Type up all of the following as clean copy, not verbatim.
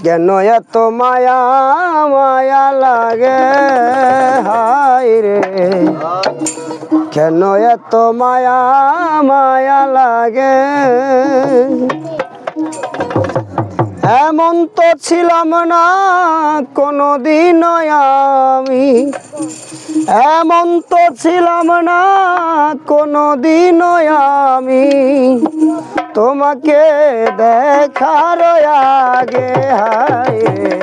কেন এত মায়া মায়া লাগে হায় রে কেন এত মায়া মায়া লাগে এমন তো ছিলাম না কোনদিন আমি এমন তো ছিলাম না কোনদিন আমি তোমাকে দেখার আগে হায় রে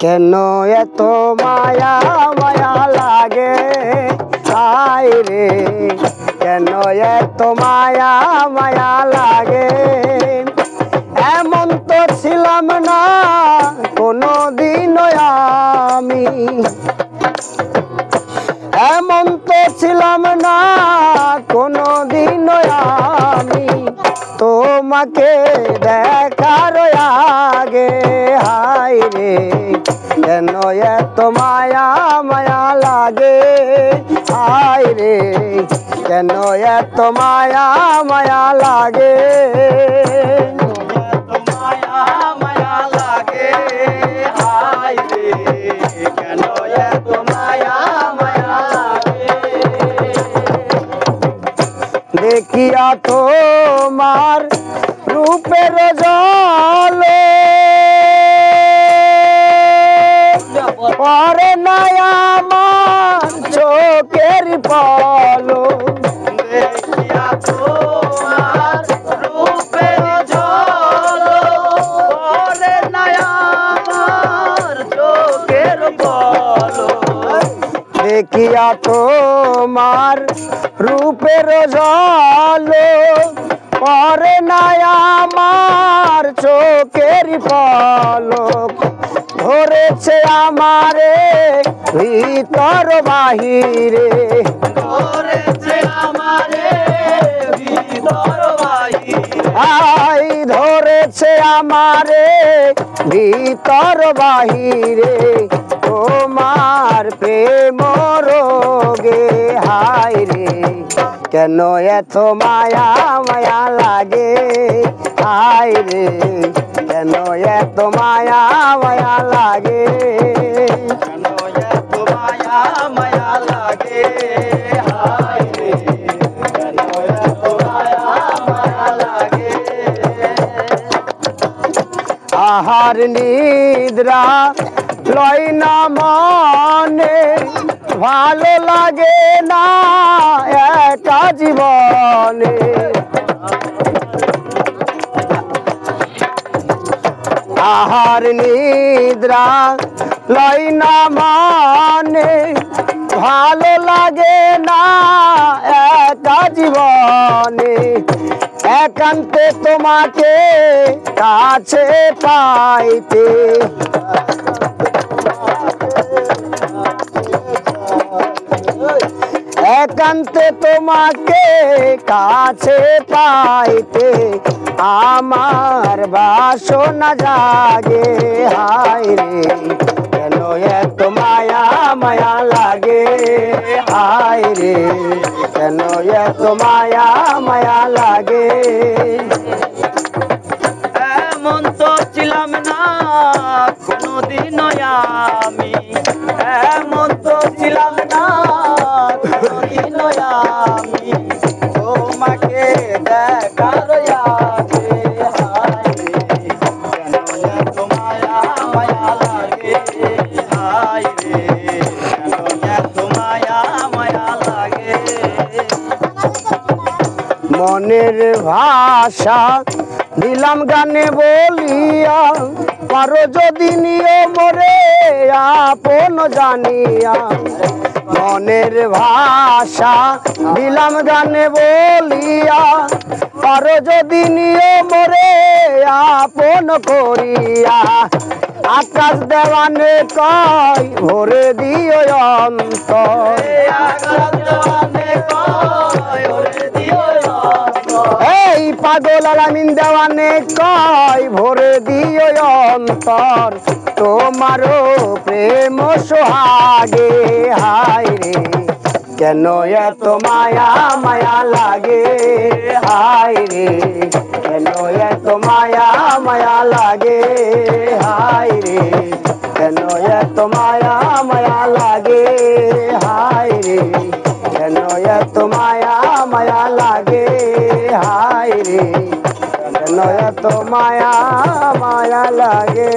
কেন এত মায়া মায়া লাগে হায় রে কেন এত মায়া মায়া লাগে এমন তো ছিলাম না কোনদিন আমি এমন তো ছিলাম না কোনদিন আমি তোমাকে দেখার আগে হায় রে কেন এত মায়া মায়া লাগে হায় রে কেন এত মায়া মায়া লাগে দেখিয়া তোমার রূপের জলে পরে নাই আমার চোখের পলো দেখিয়া তোমার রূপের জলে পরে নাই আমার চোখের পলো দেখিয়া তোমার রূপের জলে পরে নাই আমার চোখের পলক ধরেছে আমারে ভিতর বাহিরে ধরেছে আমারে ভিতর বাহিরে আই ধরেছে আমারে ভিতর বাহিরে তোমার প্রেম রোগে হায় রে কেন এত মায়া মায়া লাগে হায় রে কেন এত মায়া মায়া লাগে কেন এত মায়া মায়া লাগে হায় রে কেন এত মায়া মায়া লাগে আহার নিদ্রা লয় না মনে ভালো লাগে না একা জীবনে আহার নিদ্রা লয় না মনে ভালো লাগে না একা জীবনে একান্তে তোমাকে কাছে পাইতে একান্তে তোমাকে কাছে পাইতে আমার বাসনা জাগে হায় রে কেন এত মায়া মায়া লাগে হায় রে কেন এত মায়া মায়া লাগে এমন তো ছিলাম না কোনদিন আমি এমন তো ছিলাম না কোনদিন আমি তোমাকে দেখার আগে হায় রে কেন এত মায়া মায়া লাগে হায় রে কেন এত মায়া মায়া লাগে মনের ভাষা দিলাম গানে বলিয়া পারো যদি নিয়ম রে আপন জানিয়া মনের ভাষা দিলাম গানে বলিয়া পারো যদি নিয়ম রে আপন করিয়া আকাশ দেওয়ানে কয় ভরে দিও অন্তর আকাশ দেওয়ানে কয় ভরে দিও এই পাগল আলামিন দেওয়ানে কয় ভরে দিও অন্তর তোমারও প্রেম সোহাগে হায় রে কেন এত মায়া মায়া লাগে হায় রে, কেন এত মায়া মায়া লাগে হায় রে, কেন এত মায়া মায়া লাগে হায় রে, কেন এত মায়া মায়া লাগে হায় রে, কেন এত মায়া মায়া লাগে।